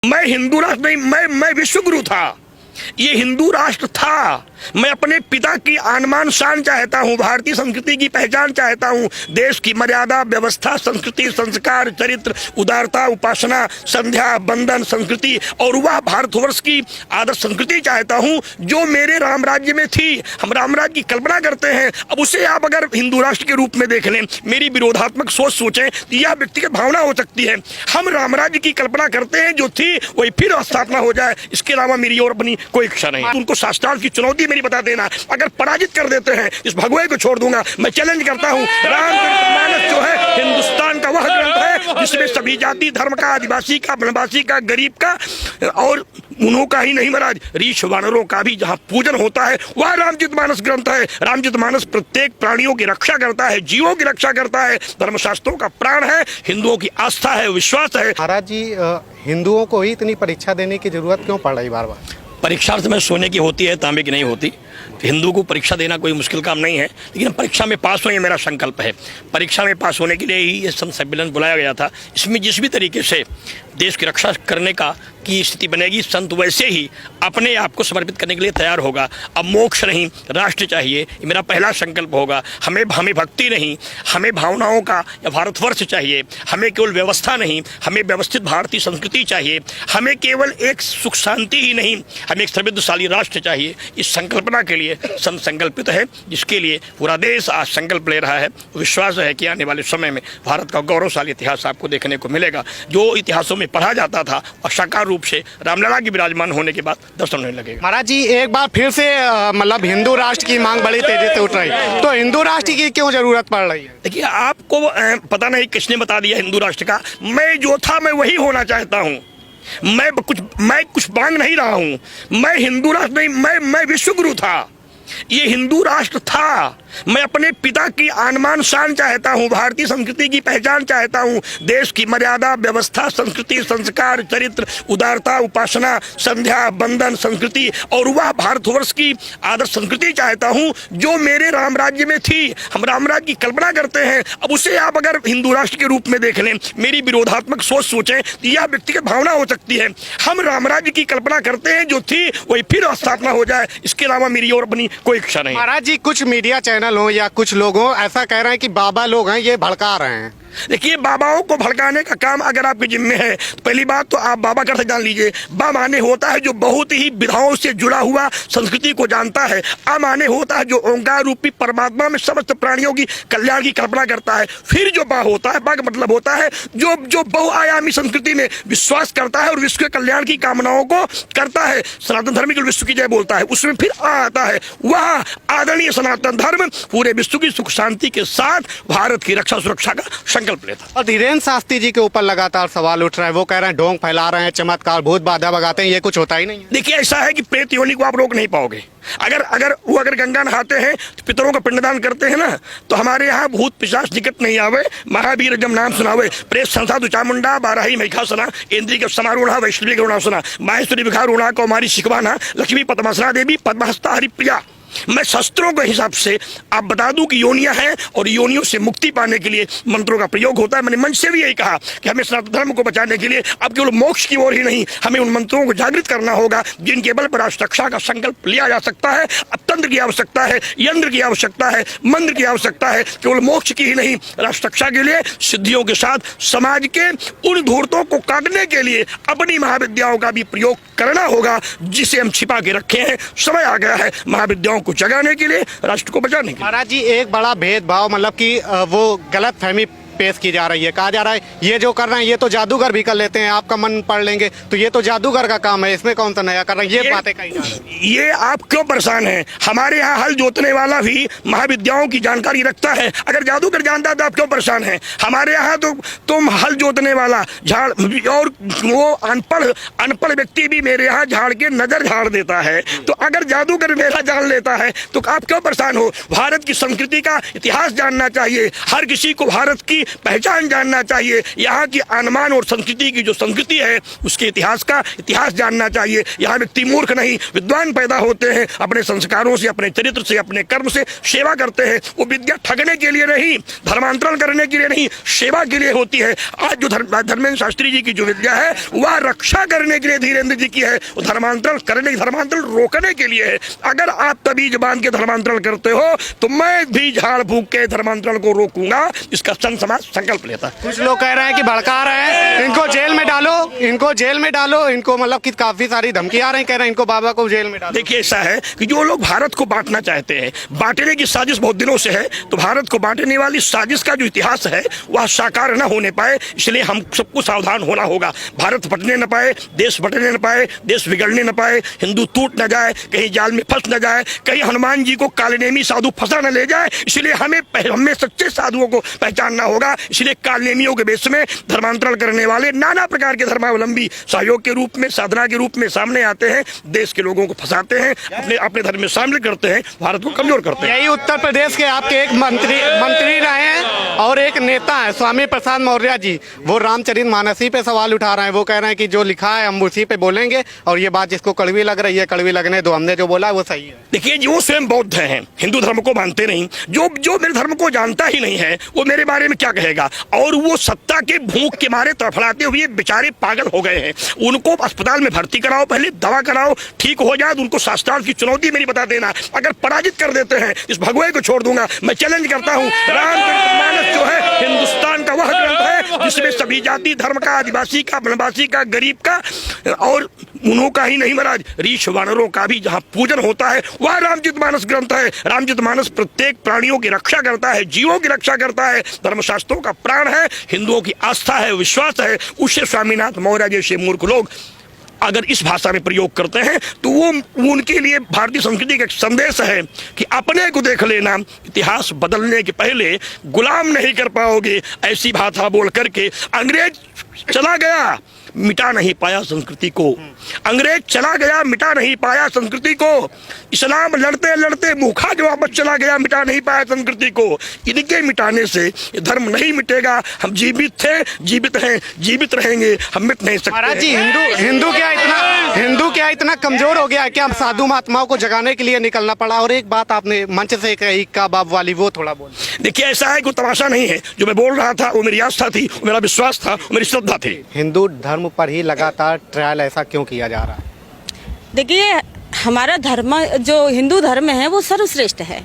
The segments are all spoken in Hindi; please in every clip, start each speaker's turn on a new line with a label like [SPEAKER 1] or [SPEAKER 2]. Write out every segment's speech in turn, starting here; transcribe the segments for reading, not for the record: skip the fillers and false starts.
[SPEAKER 1] मैं हिंदू राष्ट्र नहीं, मैं विश्वगुरु था। ये हिंदू राष्ट्र था। मैं अपने पिता की आन शान चाहता हूँ, भारतीय संस्कृति की पहचान चाहता हूँ, देश की मर्यादा, व्यवस्था, संस्कृति, संस्कार, चरित्र, उदारता, उपासना, संध्या, बंधन, संस्कृति और वह भारतवर्ष की आदर्श संस्कृति चाहता हूँ जो मेरे राम राज्य में थी। हम राम राज्य की कल्पना करते हैं, अब उसे आप अगर हिंदू राष्ट्र के रूप में देख लें, मेरी विरोधात्मक सोच सोचें तो यह व्यक्तिगत भावना हो सकती है। हम राम राज्य की कल्पना करते हैं जो थी वही फिर स्थापना हो जाए, इसके अलावा मेरी और अपनी कोई इच्छा नहीं। उनको शास्त्रार्थ की चुनौती मेरी बता देना, अगर पराजित कर देते हैं इस भगवे को छोड़ दूंगा। मैं चैलेंज करता हूं, रामचरितमानस जो है हिंदुस्तान का वह ग्रंथ है जिसमें सभी जाति धर्म का, आदिवासी का, वनवासी का, गरीब का और उन्हों का ही नहीं महाराज, रीछ वानरों का भी जहां पूजन होता है वह रामचरितमानस ग्रंथ है। रामचरितमानस प्रत्येक प्राणियों की रक्षा करता है, जीवों की रक्षा करता है, धर्मशास्त्रों का प्राण है, हिंदुओं की आस्था है, विश्वास है।
[SPEAKER 2] महाराज जी, हिंदुओं को ही इतनी परीक्षा देने की जरूरत क्यों पड़ रही बार बार?
[SPEAKER 1] परीक्षा में सोने की होती है, तांबे की नहीं होती। हिंदू को परीक्षा देना कोई मुश्किल काम नहीं है, लेकिन परीक्षा में पास हो ये मेरा संकल्प है। परीक्षा में पास होने के लिए ही ये संत सम्मेलन बुलाया गया था। इसमें जिस भी तरीके से देश की रक्षा करने का की स्थिति बनेगी, संत वैसे ही अपने आप को समर्पित करने के लिए तैयार होगा। अब मोक्ष नहीं, राष्ट्र चाहिए, ये मेरा पहला संकल्प होगा। हमें भक्ति नहीं, हमें भावनाओं का या भारतवर्ष चाहिए। हमें केवल व्यवस्था नहीं, हमें व्यवस्थित भारतीय संस्कृति चाहिए। हमें केवल एक सुख शांति ही नहीं, हमें एक समृद्धशाली राष्ट्र चाहिए। इस संकल्पना के लिए संत संकल्पित है, जिसके लिए पूरा देश आज संकल्प ले रहा है। विश्वास है कि आने वाले समय में भारत का गौरवशाली इतिहास आपको देखने को मिलेगा। जो इतिहासों में पढ़ा जाता था और साकार रूप से रामलला की विराजमान होने के बाद दर्शन होने लगेगा।
[SPEAKER 2] महाराज जी, एक बार फिर से मतलब हिंदू राष्ट्र की मांग बड़ी तेजी से उठ रही है, तो हिंदू राष्ट्र की क्यों जरूरत पड़ रही है?
[SPEAKER 1] देखिए, आपको पता नहीं किसने बता दिया हिंदू राष्ट्र का। मैं जो था मैं वही होना चाहता हूँ। मैं कुछ मांग नहीं रहा हूँ। मैं हिंदू राष्ट्र नहीं, मैं विश्वगुरु था। ये हिंदू राष्ट्र था। मैं अपने पिता की आन शान चाहता हूँ, भारतीय संस्कृति की पहचान चाहता हूँ, देश की मर्यादा, व्यवस्था, संस्कृति, संस्कार, चरित्र, उदारता, उपासना, संध्या, बंधन, संस्कृति और वह भारतवर्ष की आदर्श संस्कृति चाहता हूँ जो मेरे राम राज्य में थी। हम राम राज्य की कल्पना करते हैं, अब उसे आप अगर हिंदू राष्ट्र के रूप में देख लें, मेरी विरोधात्मक सोच सोचें तो यह व्यक्तिगत भावना हो सकती है। हम राम राज्य की कल्पना करते हैं जो थी वही फिर स्थापना हो जाए, इसके अलावा मेरी और अपनी कोई इच्छा नहीं।
[SPEAKER 2] महाराज जी, कुछ मीडिया चैनल हो या कुछ लोग हो ऐसा कह रहे हैं कि बाबा लोग हैं ये भड़का रहे हैं।
[SPEAKER 1] देखिए, बाबाओं को भड़काने का काम अगर आपके जिम्मे है तो पहली बात तो आप बाबा कर से जान लीजिए। बा माने होता है जो बहुत ही विधाओं से जुड़ा हुआ संस्कृति को जानता है। आ माने होता है जो ओंकार रूपी परमात्मा में समस्त प्राणियों की कल्याण की कल्पना करता है। फिर जो बा होता है, बा का मतलब होता है जो बहुआयामी संस्कृति में विश्वास करता है और विश्व के कल्याण की कामनाओं को करता है। सनातन धर्म केवल विश्व की जय बोलता है, उसमें फिर आता है वह आदरणीय सनातन धर्म पूरे विश्व की सुख शांति के साथ भारत की रक्षा सुरक्षा का संकल्प लेता।
[SPEAKER 2] और धीरेन्द्र शास्त्री जी के ऊपर लगातार सवाल उठ रहा है, वो कह रहे हैं ढोंग फैला रहे हैं, चमत्कार, भूत बाधा भगाते हैं, ये कुछ होता ही नहीं है।
[SPEAKER 1] देखिए, ऐसा है कि प्रेत योनि को आप रोक नहीं पाओगे। अगर गंगा नहाते हैं तो पितरों का पिंडदान करते हैं ना, तो हमारे यहाँ भूत पिशाच निकट नहीं आवे, महावीर जब नाम सुनावे, प्रेत संसा दुचामुंडा बाराही मैखासना इंद्री के समारूढ़ा वैष्णवी गरुणासना माहेश्वरी विखारूणा कौमारी शिखवाना लक्ष्मी पद्मासना देवी पद्महस्ता हरिप्रिया। मैं शस्त्रों के हिसाब से आप बता दूं कि योनियां हैं और योनियों से मुक्ति पाने के लिए मंत्रों का प्रयोग होता है। मैंने मंच से भी यही कहा कि हमें सनातन धर्म को बचाने के लिए अब केवल मोक्ष की ओर ही नहीं, हमें उन मंत्रों को जागृत करना होगा जिनके बल पर राष्ट्र रक्षा का संकल्प लिया जा सकता है। अब तंत्र की आवश्यकता है, यंत्र की आवश्यकता है, मंत्र की आवश्यकता है, केवल मोक्ष की ही नहीं, राष्ट्र रक्षा के लिए सिद्धियों के साथ समाज के उन धूर्तों को काटने के लिए अपनी महाविद्याओं का भी प्रयोग करना होगा जिसे हम छिपा के रखे हैं। समय आ गया है महाविद्याओं को जगाने के लिए, राष्ट्र को बचाने के लिए।
[SPEAKER 2] महाराज जी, एक बड़ा भेदभाव मतलब कि वो गलत फहमी पेश की जा रही है। कहा जा रहा है ये जो कर रहे हैं ये तो जादूगर भी कर लेते हैं, आपका मन पढ़ लेंगे तो ये तो जादूगर का काम है, इसमें कौन सा नया कर रहे हैं, ये बातें कही जा रही है।
[SPEAKER 1] ये आप क्यों परेशान हैं? हमारे यहाँ हल जोतने वाला भी महाविद्याओं की जानकारी रखता है। अगर जादूगर जानता है तो आप क्यों परेशान हैं? हमारे यहाँ तो तुम हल जोतने वाला झाड़ और वो अनपढ़ व्यक्ति भी मेरे यहाँ झाड़ के नजर झाड़ देता है। तो अगर जादूगर मेरा जान लेता है तो आप क्यों परेशान हो? भारत की संस्कृति का इतिहास जानना चाहिए। हर किसी को भारत की की पहचान जानना चाहिए, यहाँ की आनमान और संस्कृति की जो संस्कृति है उसके इतिहास का इतिहास जानना चाहिए। यहाँ व्यक्ति मूर्ख नहीं विद्वान पैदा होते हैं, अपने संस्कारों से, अपने चरित्र से, अपने कर्म से सेवा करते हैं। वो विद्या ठगने के लिए नहीं, धर्मांतरण करने के लिए नहीं, सेवा के लिए होती है। आज जो धर्मेंद्र शास्त्री जी की जो विद्या है वह रक्षा करने के लिए धीरेन्द्र जी की है, वो धर्मांतरण करने, धर्मांतरण रोकने के लिए है। अगर आप तबीज बांध के धर्मांतरण करते हो तो मैं भी झाड़ फूक के धर्मांतरण को रोकूंगा, इसका संघ समाज संकल्प लेता है।
[SPEAKER 2] कुछ लोग कह रहे हैं कि भड़का रहे हैं, इनको जेल में डालो, इनको जेल में डालो, इनको मतलब कि काफी सारी धमकी आ रही है, कह रहे हैं इनको बाबा को जेल में डालो।
[SPEAKER 1] देखिए ऐसा है कि जो लोग भारत को बांटना चाहते हैं, बांटने की साजिश बहुत दिनों से है, तो भारत को बांटने वाली साजिश का जो इतिहास है वह साकार न होने पाए, इसलिए हम सबको सावधान होना होगा। भारत फटने न पाए, देश बटने न पाए, देश बिगड़ने न पाए, हिंदू टूट न जाए, कहीं जाल में फंस न जाए, कहीं हनुमान जी को कालनेमी साधु फंसा न ले जाए, इसलिए हमें सच्चे साधुओं को पहचानना होगा। इसलिए कालनेमियों के बेस में धर्मांतरण करने वाले नाना प्रकार के धर्मावलंबी सहयोग के रूप में, साधना के रूप में सामने आते हैं, देश के लोगों को फंसाते हैं, अपने धर्म में शामिल करते हैं, भारत को कमजोर करते हैं।
[SPEAKER 2] यही उत्तर प्रदेश के आपके एक मंत्री रहे हैं और एक नेता है स्वामी प्रसाद मौर्य जी, वो रामचरितमानसी पे सवाल उठा रहे हैं। वो कह रहे हैं कि जो लिखा है हम उसी पे बोलेंगे और ये बात जिसको कड़वी लग रही है कड़वी लगने दो, हमने जो बोला है वो सही है।
[SPEAKER 1] देखिए जो स्वयं बौद्ध हैं, हिंदू धर्म को मानते नहीं, जो मेरे धर्म को जानता ही नहीं है वो मेरे बारे में क्या कहेगा। और वो सत्ता के भूख के मारे तड़फड़ाते हुए बेचारे पागल हो गए हैं। उनको अस्पताल में भर्ती कराओ, पहले दवा कराओ, ठीक हो जाए तो उनको शास्त्रार्थ की चुनौती मेरी बता देना। अगर पराजित कर देते हैं इस भगवे को छोड़ दूंगा। मैं चैलेंज करता हूँ, रामचरितमानस जो है हिंदुस्तान का वह ग्रंथ है जिसमें सभी जाति धर्म का, आदिवासी का, वनवासी का, गरीब का और उन्हों का ही नहीं महाराज, रीछ वानरों का भी जहाँ पूजन होता है वह रामचरितमानस ग्रंथ है। रामचरितमानस प्रत्येक प्राणियों की रक्षा करता है, जीवों की रक्षा करता है, धर्मशास्त्रों का प्राण है, हिंदुओं की आस्था है, विश्वास है। उसे स्वामीनाथ मौर्य जैसे मूर्ख लोग अगर इस भाषा में प्रयोग करते हैं तो वो उनके लिए भारतीय संस्कृति का एक संदेश है कि अपने को देख लेना, इतिहास बदलने के पहले गुलाम नहीं कर पाओगे। ऐसी भाषा बोल करके अंग्रेज चला गया, मिटा नहीं पाया संस्कृति को। अंग्रेज चला गया, मिटा नहीं पाया संस्कृति को। इस्लाम लड़ते लड़ते मुखा जो वापस चला गया, मिटा नहीं पाया संस्कृति को। इनके मिटाने से ये धर्म नहीं मिटेगा। हम जीवित थे, जीवित हैं, जीवित रहेंगे, हम मिट नहीं सकते।
[SPEAKER 2] महाराज जी, हिंदू क्या इतना कमजोर हो गया है क्या साधु महात्माओं को जगाने के लिए निकलना पड़ा? और एक बात आपने मंच से कही का बाप वाली, वो थोड़ा बोल।
[SPEAKER 1] देखिए ऐसा है, कोई तमाशा नहीं है। जो मैं बोल रहा था वो मेरी आस्था थी, वो मेरा विश्वास था, वो मेरी श्रद्धा थी।
[SPEAKER 2] हिंदू धर्म पर ही लगातार ट्रायल ऐसा क्यों किया जा रहा है?
[SPEAKER 3] देखिए हमारा धर्म जो हिंदू धर्म है वो सर्वश्रेष्ठ है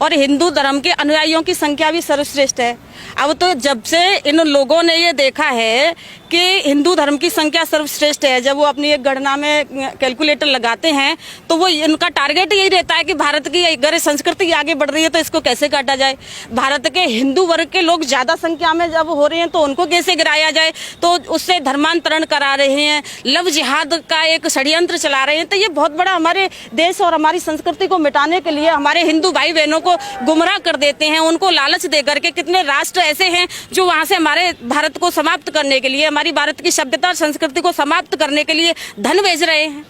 [SPEAKER 3] और हिंदू धर्म के अनुयायियों की संख्या भी सर्वश्रेष्ठ है। अब तो जब से इन लोगों ने ये देखा है कि हिंदू धर्म की संख्या सर्वश्रेष्ठ है, जब वो अपनी एक गणना में कैलकुलेटर लगाते हैं तो वो इनका टारगेट यही रहता है कि भारत की अगर संस्कृति आगे बढ़ रही है तो इसको कैसे काटा जाए। भारत के हिंदू वर्ग के लोग ज्यादा संख्या में जब हो रहे हैं तो उनको कैसे गिराया जाए, तो उससे धर्मांतरण करा रहे हैं, लव जिहाद का एक षड्यंत्र चला रहे हैं। तो ये बहुत बड़ा हमारे देश और हमारी संस्कृति को मिटाने के लिए हमारे हिंदू भाई बहनों को गुमराह कर देते हैं। उनको लालच दे करके कितने राष्ट्र ऐसे हैं जो वहां से हमारे भारत को समाप्त करने के लिए, हमारी भारत की सभ्यता और संस्कृति को समाप्त करने के लिए धन भेज रहे हैं।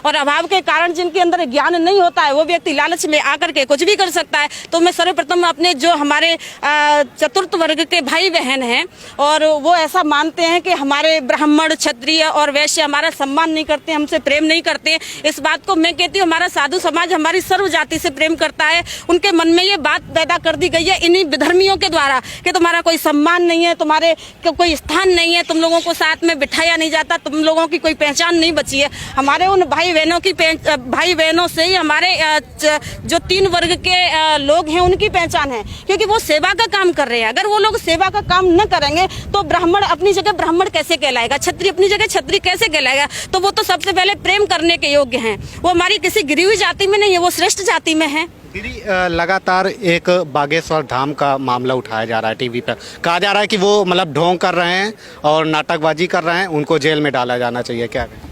[SPEAKER 3] और अभाव के कारण जिनके अंदर ज्ञान नहीं होता है वो व्यक्ति लालच में आकर के कुछ भी कर सकता है। तो मैं सर्वप्रथम अपने जो हमारे चतुर्थ वर्ग के भाई बहन हैं और वो ऐसा मानते हैं कि हमारे ब्राह्मण, क्षत्रिय और वैश्य हमारा सम्मान नहीं करते, हमसे प्रेम नहीं करते, इस बात को मैं कहती हूँ हमारा साधु समाज हमारी सर्व जाति से प्रेम करता है। उनके मन में ये बात पैदा कर दी गई है इन्हीं विधर्मियों के द्वारा कि तुम्हारा कोई सम्मान नहीं है, तुम्हारे कोई स्थान नहीं है, तुम लोगों को साथ में बिठाया नहीं जाता, तुम लोगों की कोई पहचान नहीं बची है। हमारे उन भाई बहनों से ही हमारे जो 3 वर्ग के लोग हैं उनकी पहचान है, क्योंकि वो सेवा का काम कर रहे हैं। अगर वो लोग सेवा का काम न करेंगे तो ब्राह्मण अपनी जगह ब्राह्मण कैसे कहलाएगा, क्षत्रिय अपनी जगह क्षत्रिय कैसे कहलाएगा। तो वो तो सबसे पहले प्रेम करने के योग्य हैं। वो हमारी किसी गिरी हुई जाति में नहीं है, वो श्रेष्ठ जाति में है।
[SPEAKER 2] दीदी, लगातार एक बागेश्वर धाम का मामला उठाया जा रहा है टीवी पर, कहा जा रहा है कि वो मतलब ढोंग कर रहे हैं और नाटकबाजी कर रहे हैं, उनको जेल में डाला जाना चाहिए, क्या कहें?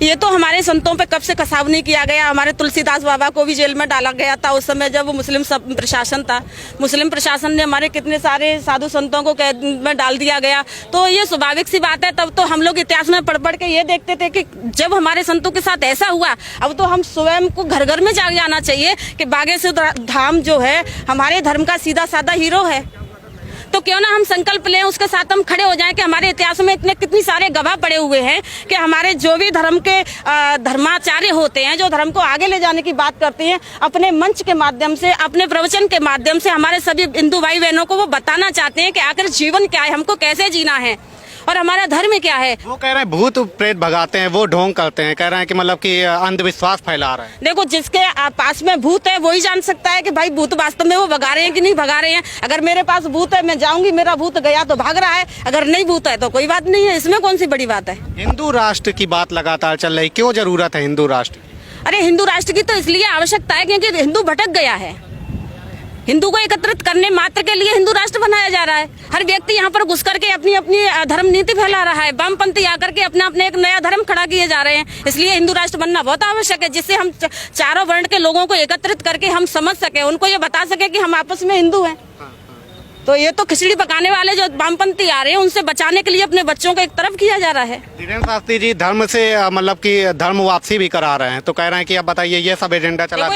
[SPEAKER 3] ये तो हमारे संतों पे कब से कसावनी किया गया। हमारे तुलसीदास बाबा को भी जेल में डाला गया था उस समय जब वो मुस्लिम प्रशासन था। मुस्लिम प्रशासन ने हमारे कितने सारे साधु संतों को कैद में डाल दिया गया। तो ये स्वाभाविक सी बात है। तब तो हम लोग इतिहास में पढ़ पढ़ के ये देखते थे कि जब हमारे संतों के साथ ऐसा हुआ, अब तो हम स्वयं को घर घर में जाग जाना चाहिए कि बागेश्वर धाम जो है हमारे धर्म का सीधा साधा हीरो है। तो क्यों ना हम संकल्प लें, उसके साथ हम खड़े हो जाएं कि हमारे इतिहास में इतने कितनी सारे गवाह पड़े हुए हैं कि हमारे जो भी धर्म के धर्माचार्य होते हैं, जो धर्म को आगे ले जाने की बात करते हैं, अपने मंच के माध्यम से, अपने प्रवचन के माध्यम से हमारे सभी हिंदू भाई बहनों को वो बताना चाहते हैं कि आखिर जीवन क्या है, हमको कैसे जीना है और हमारा धर्म क्या है।
[SPEAKER 2] वो कह रहे हैं भूत प्रेत भगाते हैं, वो ढोंग करते हैं, कह रहे हैं कि मतलब कि अंधविश्वास फैला रहे हैं।
[SPEAKER 3] देखो, जिसके पास में भूत है वही जान सकता है कि भाई भूत वास्तव में वो भगा रहे हैं कि नहीं भगा रहे हैं। अगर मेरे पास भूत है, मैं जाऊंगी, मेरा भूत गया तो भाग रहा है, अगर नहीं भूत है तो कोई बात नहीं है, इसमें कौन सी बड़ी बात है।
[SPEAKER 2] हिंदू राष्ट्र की बात लगातार चल रही, क्यों जरूरत है हिंदू राष्ट्र?
[SPEAKER 3] अरे हिंदू राष्ट्र की तो इसलिए आवश्यकता है क्योंकि हिंदू भटक गया है। हिंदू को एकत्रित करने मात्र के लिए हिंदू राष्ट्र बनाया जा रहा है। हर व्यक्ति यहाँ पर घुस करके अपनी अपनी धर्म नीति फैला रहा है। वामपंथी आकर के अपना अपने एक नया धर्म खड़ा किए जा रहे हैं। इसलिए हिंदू राष्ट्र बनना बहुत आवश्यक है, जिससे हम चारों वर्ण के लोगों को एकत्रित करके हम समझ सके, उनको ये बता सके कि हम आपस में हिंदू हैं। तो ये तो खिचड़ी पकाने वाले जो वामपंथी आ रहे हैं, उनसे बचाने के लिए अपने बच्चों को एक तरफ किया जा रहा है।
[SPEAKER 2] धीरेन्द्र शास्त्री जी धर्म से मतलब कि धर्म वापसी भी करा रहे हैं, तो कह रहे हैं कि अब बताइए ये सब एजेंडा चला।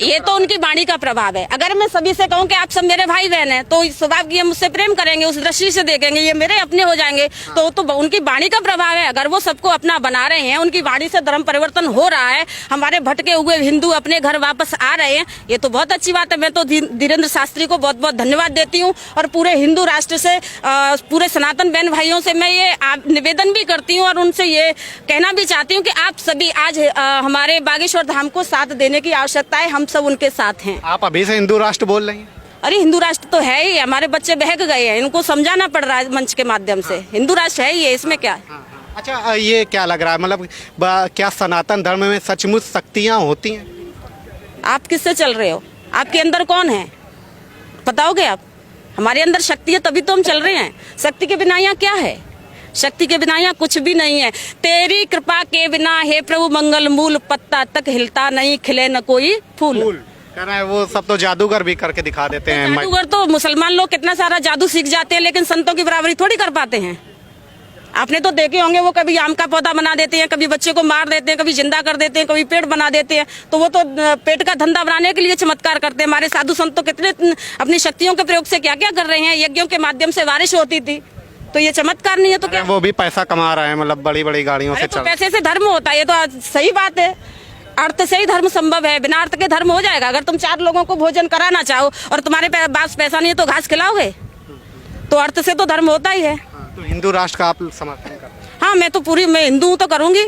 [SPEAKER 3] ये तो उनकी वाणी का प्रभाव है। अगर मैं सभी से कहूँ कि आप सब मेरे भाई बहन हैं, तो स्वभाव की हम मुझसे प्रेम करेंगे, उस दृष्टि से देखेंगे, ये मेरे अपने हो जाएंगे। तो उनकी वाणी का प्रभाव है। अगर वो सबको अपना बना रहे हैं, उनकी वाणी से धर्म परिवर्तन हो रहा है, हमारे भटके हुए हिंदू अपने घर वापस आ रहे हैं, ये तो बहुत अच्छी बात है। मैं तो धीरेन्द्र शास्त्री को बहुत बहुत धन्यवाद देती हूँ और पूरे हिंदू राष्ट्र से, पूरे सनातन बहन भाइयों से मैं ये निवेदन भी करती हूँ और उनसे ये कहना भी चाहती हूँ कि आप सभी आज हमारे बागेश्वर धाम को साथ देने की आवश्यकता है। हम सब उनके साथ हैं।
[SPEAKER 2] आप अभी से हिंदू राष्ट्र बोल रही हैं?
[SPEAKER 3] अरे हिंदू राष्ट्र तो है ही, हमारे बच्चे बहक गए हैं, इनको समझाना पड़ रहा है मंच के माध्यम से। हिंदू राष्ट्र है ये, इसमें क्या है।
[SPEAKER 2] अच्छा, ये क्या लग रहा है, मतलब क्या सनातन धर्म में सचमुच शक्तियाँ होती हैं?
[SPEAKER 3] आप किससे चल रहे हो? आपके अंदर कौन है बताओगे आप? हमारे अंदर शक्ति है तभी तो हम चल रहे हैं। शक्ति के बिना यहाँ क्या है? शक्ति के बिना यहाँ कुछ भी नहीं है। तेरी कृपा के बिना हे प्रभु मंगल मूल, पत्ता तक हिलता नहीं, खिले न कोई फूल।
[SPEAKER 2] कह रहे हैं वो सब तो जादूगर भी करके दिखा देते हैं।
[SPEAKER 3] जादूगर तो मुसलमान लोग कितना सारा जादू सीख जाते हैं, लेकिन संतों की बराबरी थोड़ी कर पाते हैं। आपने तो देखे होंगे, वो कभी आम का पौधा बना देते हैं, कभी बच्चे को मार देते हैं, कभी जिंदा कर देते हैं, कभी पेड़ बना देते हैं। तो वो तो पेट का धंधा बनाने के लिए चमत्कार करते हैं। हमारे साधु संत तो कितने अपनी शक्तियों के प्रयोग से क्या क्या कर रहे हैं। यज्ञों के माध्यम से बारिश होती थी, तो ये चमत्कार नहीं है तो क्या?
[SPEAKER 2] वो भी पैसा कमा रहे हैं, मतलब बड़ी बड़ी गाड़ियों से
[SPEAKER 3] तो पैसे से धर्म होता है, ये तो सही बात है। अर्थ से ही धर्म संभव है, बिना अर्थ के धर्म हो जाएगा? अगर तुम 4 लोगों को भोजन कराना चाहो और तुम्हारे पास पैसा नहीं है तो घास खिलाओगे? तो अर्थ से तो धर्म होता ही है।
[SPEAKER 2] तो हिंदू राष्ट्र का आप समर्थन करते हैं?
[SPEAKER 3] हाँ, मैं हिंदू हूँ तो करूंगी।